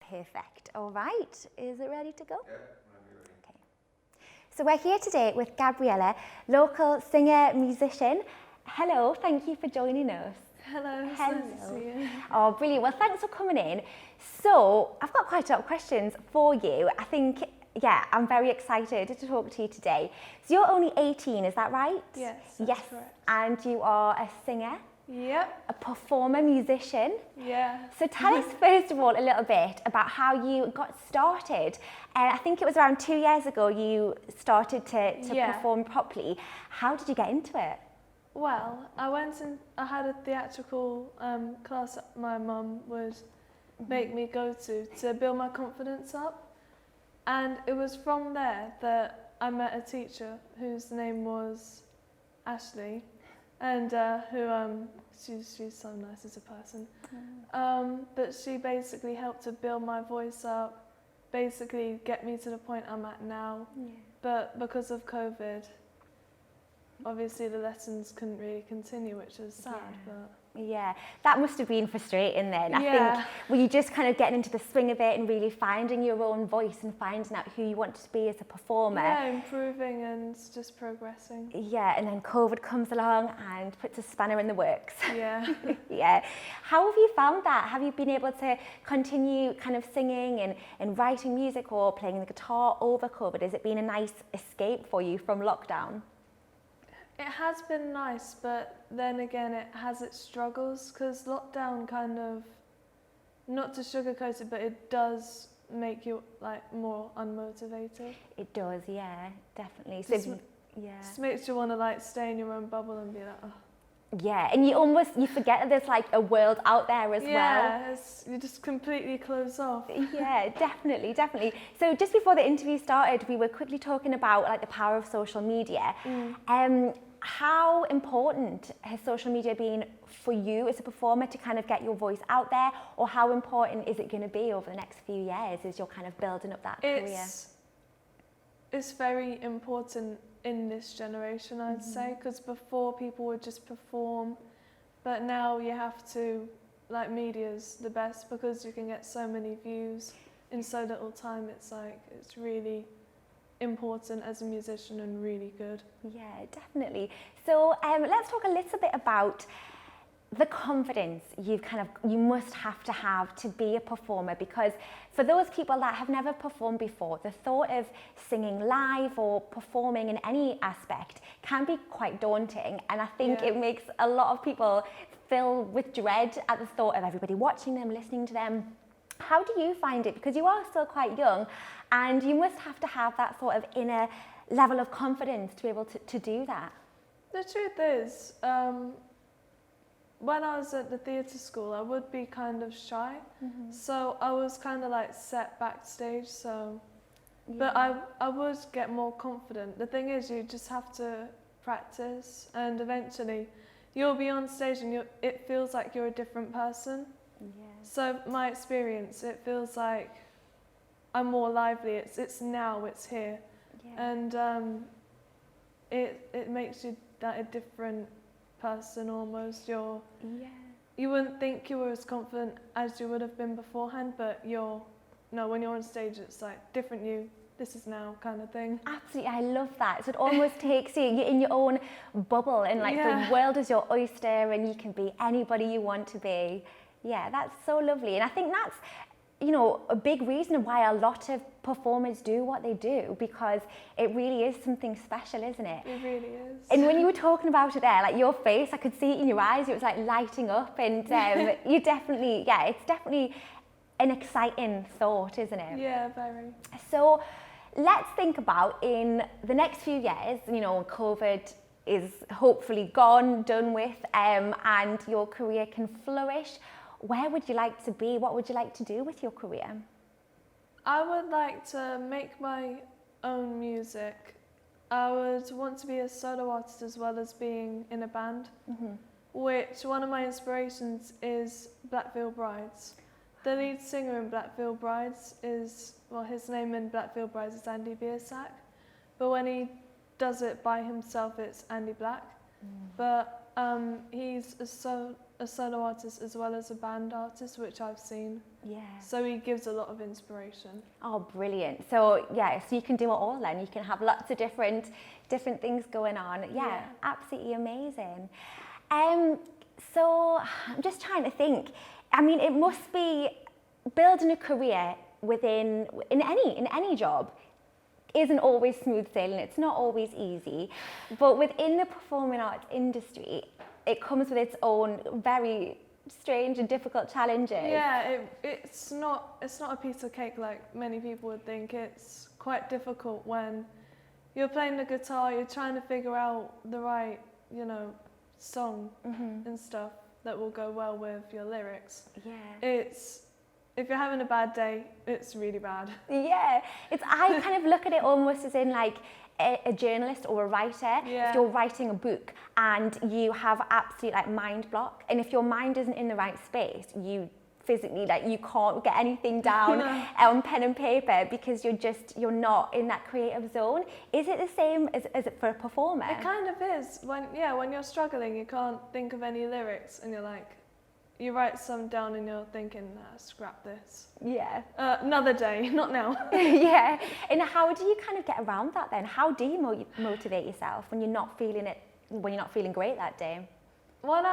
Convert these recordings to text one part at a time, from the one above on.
Perfect. All right. Is it ready to go? Yeah, whenever you're ready. Okay. So we're here today with Gabriela, local singer, musician. Hello, thank you for joining us. Hello, it's Hello. nice to see you. Oh, brilliant. Well, thanks for coming in. So I've got quite a lot of questions for you. I think, I'm very excited to talk to you today. So you're only 18, is that right? Yes, that's Yes. correct. And you are a singer, Yep. a performer, musician. Yeah. So tell us first of all a little bit about how you got started. I think it was around 2 years ago you started to Yeah. perform properly. How did you get into it? Well, I had a theatrical class that my mum would make me go to build my confidence up. And it was from there that I met a teacher whose name was Ashley, and she's so nice as a person. But she basically helped to build my voice up, basically get me to the point I'm at now. Yeah. But because of COVID, obviously the lessons couldn't really continue, which is sad. Yeah, that must have been frustrating then. I Yeah. think, were you just kind of getting into the swing of it and really finding your own voice and finding out who you wanted to be as a performer? Yeah, improving and just progressing. Yeah, and then COVID comes along and puts a spanner in the works. Yeah. Yeah. How have you found that? Have you been able to continue kind of singing and writing music or playing the guitar over COVID? Has it been a nice escape for you from lockdown? It has been nice, but then again it has its struggles, because lockdown kind of, not to sugarcoat it, but it does make you like more unmotivated. It does, yeah, definitely. Just, yeah. just makes you want to like stay in your own bubble and be like, oh. Yeah, and you forget that there's like a world out there as well. Yeah, you just completely close off. Yeah, definitely. So just before the interview started, we were quickly talking about like the power of social media. How important has social media been for you as a performer to kind of get your voice out there, or how important is it going to be over the next few years as you're kind of building up that career? It's very important in this generation, I'd say, because before people would just perform, but now you have to, like, media's the best because you can get so many views in so little time. It's like, it's really important as a musician and really good. Yeah, definitely. So let's talk a little bit about the confidence you must have to be a performer, because for those people that have never performed before, the thought of singing live or performing in any aspect can be quite daunting, and I think it makes a lot of people fill with dread at the thought of everybody watching them, listening to them. How do you find it? Because you are still quite young and you must have to have that sort of inner level of confidence to be able to do that. The truth is, when I was at the theatre school, I would be kind of shy. So I was kind of like set backstage. So, but I would get more confident. The thing is, you just have to practice, and eventually you'll be on stage and it feels like you're a different person. Yeah. So my experience, it feels like I'm more lively. It's now, it's here. Yeah. And it makes you that a different person almost. You wouldn't think you were as confident as you would have been beforehand, but when you're on stage, it's like different you, this is now kind of thing. Absolutely, I love that. So it almost takes you're in your own bubble, and like the world is your oyster and you can be anybody you want to be. Yeah, that's so lovely. And I think that's, a big reason why a lot of performers do what they do, because it really is something special, isn't it? It really is. And when you were talking about it there, like your face, I could see it in your eyes, it was like lighting up, and you definitely, it's definitely an exciting thought, isn't it? Yeah, very. So let's think about in the next few years, COVID is hopefully gone, done with, and your career can flourish. Where would you like to be? What would you like to do with your career? I would like to make my own music. I would want to be a solo artist as well as being in a band, which one of my inspirations is Black Veil Brides. The lead singer in Black Veil Brides his name in Black Veil Brides is Andy Biersack, but when he does it by himself, it's Andy Black. But he's a a solo artist as well as a band artist, which I've seen. Yeah. So he gives a lot of inspiration. Oh, brilliant. So yeah, so you can do it all then. You can have lots of different things going on. Yeah, absolutely amazing. So I'm just trying to think. I mean, it must be building a career in any job isn't always smooth sailing. It's not always easy. But within the performing arts industry, it comes with its own very strange and difficult challenges. Yeah, it's not a piece of cake like many people would think. It's quite difficult when you're playing the guitar, you're trying to figure out the right, song and stuff that will go well with your lyrics. Yeah. If you're having a bad day, it's really bad. Yeah, I kind of look at it almost as in like a journalist or a writer. Yeah. If you're writing a book and you have absolute like mind block, and if your mind isn't in the right space, you physically you can't get anything down on pen and paper because you're not in that creative zone. Is it the same as it for a performer? It kind of is. When you're struggling, you can't think of any lyrics, and you're like, you write some down and you're thinking, scrap this. Yeah. Another day, not now. Yeah. And how do you kind of get around that then? How do you motivate yourself when you're not feeling great that day? When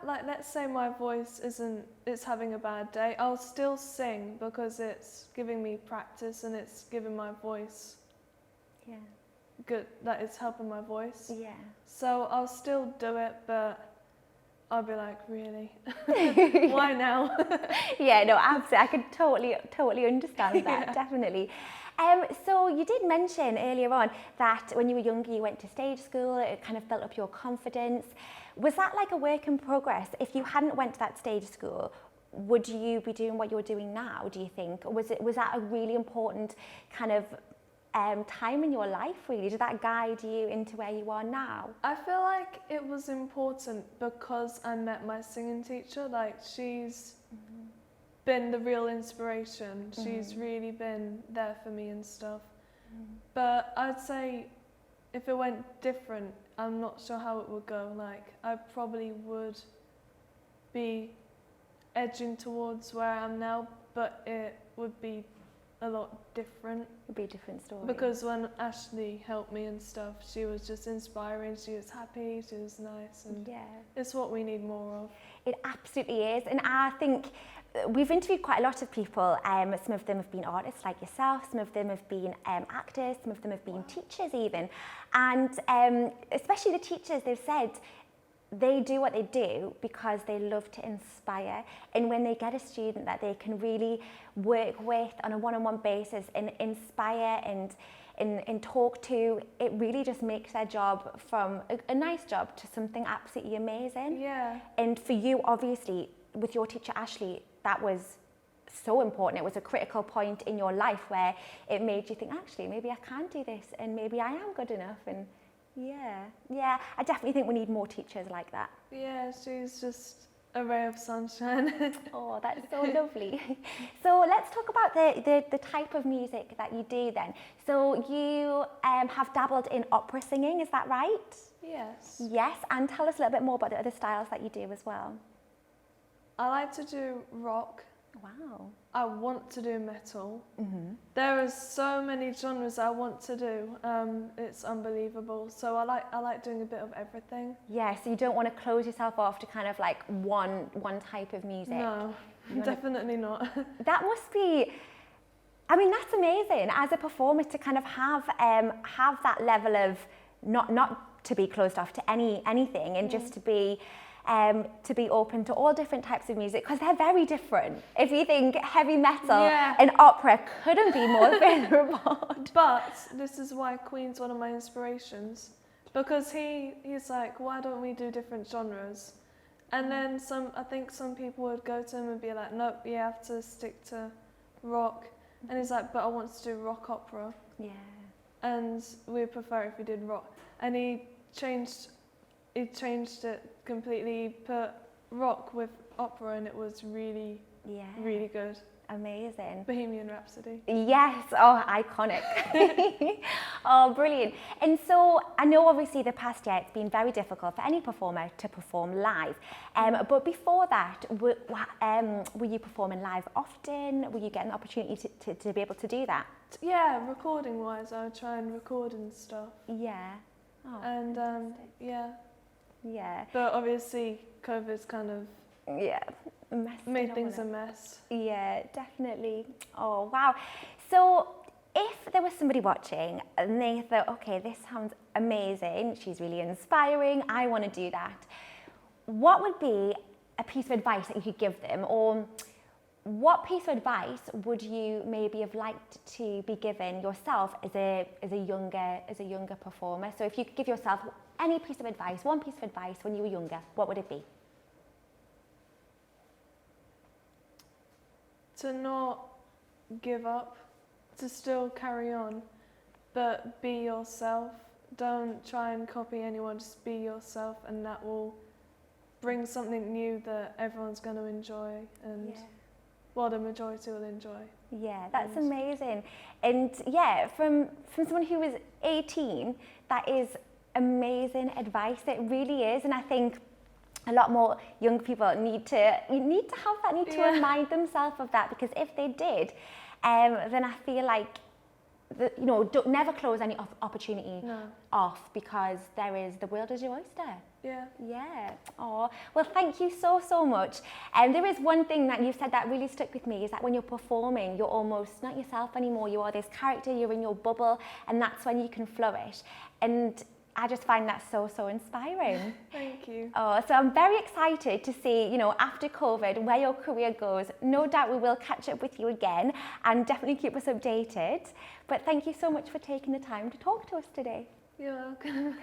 let's say my voice it's having a bad day, I'll still sing because it's giving me practice and it's giving my voice good, that it's helping my voice. Yeah. So I'll still do it, but I'll be like, really? Why now? Yeah, no, absolutely. I could totally understand that, definitely. So you did mention earlier on that when you were younger, you went to stage school, it kind of built up your confidence. Was that like a work in progress? If you hadn't went to that stage school, would you be doing what you're doing now, do you think? Or was that a really important kind of time in your life, really? Did that guide you into where you are now? I feel like it was important because I met my singing teacher. Like, she's been the real inspiration. She's really been there for me and stuff. But I'd say if it went different, I'm not sure how it would go. Like, I probably would be edging towards where I am now, but it would be a lot different. It would be a different story. Because when Ashley helped me and stuff, she was just inspiring, she was happy, she was nice, and it's what we need more of. It absolutely is. And I think we've interviewed quite a lot of people. Some of them have been artists like yourself, some of them have been actors, some of them have been teachers even. And especially the teachers, they've said they do what they do because they love to inspire, and when they get a student that they can really work with on a one-on-one basis and inspire and talk to, it really just makes their job from a nice job to something absolutely amazing. Yeah. And for you, obviously, with your teacher Ashley, that was so important. It was a critical point in your life where it made you think, actually, maybe I can do this and maybe I am good enough. And yeah, I definitely think we need more teachers like that. Yeah, she's just a ray of sunshine. Oh, that's so lovely. So let's talk about the type of music that you do then. So you have dabbled in opera singing, is that right? Yes. Yes, and tell us a little bit more about the other styles that you do as well. I like to do rock. Wow. I want to do metal. There are so many genres I want to do. It's unbelievable. So I like doing a bit of everything. Yeah, so you don't want to close yourself off to kind of like one type of music. No, definitely not. That must be, I mean, that's amazing as a performer to kind of have that level of not to be closed off to anything and just to be open to all different types of music, because they're very different. If you think heavy metal and opera couldn't be more vulnerable. But this is why Queen's one of my inspirations, because he's like, why don't we do different genres? And then I think some people would go to him and be like, nope, you have to stick to rock. And he's like, but I want to do rock opera. Yeah. And we prefer if we did rock. And he changed it completely, put rock with opera, and it was really, really good. Amazing. Bohemian Rhapsody. Yes, oh, iconic. Oh, brilliant. And so I know obviously the past year it's been very difficult for any performer to perform live. But before that, were you performing live often? Were you getting the opportunity to be able to do that? Yeah, recording wise, I would try and record and stuff. Yeah. Oh, And fantastic. yeah, Yeah. but obviously COVID's kind of Yeah. Messed it made all things up. a mess. Yeah, definitely. Oh, wow. So if there was somebody watching and they thought, okay, this sounds amazing, she's really inspiring, I want to do that, what would be a piece of advice that you could give them? Or what piece of advice would you maybe have liked to be given yourself as a younger performer? So if you could give yourself any piece of advice, one piece of advice when you were younger, what would it be? To not give up, to still carry on, but be yourself. Don't try and copy anyone, just be yourself, and that will bring something new that everyone's going to enjoy, and well, the majority will enjoy. Yeah, that's amazing. And yeah, from someone who was 18, that is amazing advice. It really is. And I think a lot more young people need to have that, need to remind themselves of that, because if they did, then I feel like, don't never close any opportunity off, because the world is your oyster. Yeah. Yeah. Oh, well, thank you so much. And there is one thing that you said that really stuck with me, is that when you're performing, you're almost not yourself anymore. You are this character, you're in your bubble, and that's when you can flourish. And I just find that so inspiring. Thank you. Oh, so I'm very excited to see, after COVID, where your career goes. No doubt we will catch up with you again and definitely keep us updated. But thank you so much for taking the time to talk to us today. You're welcome.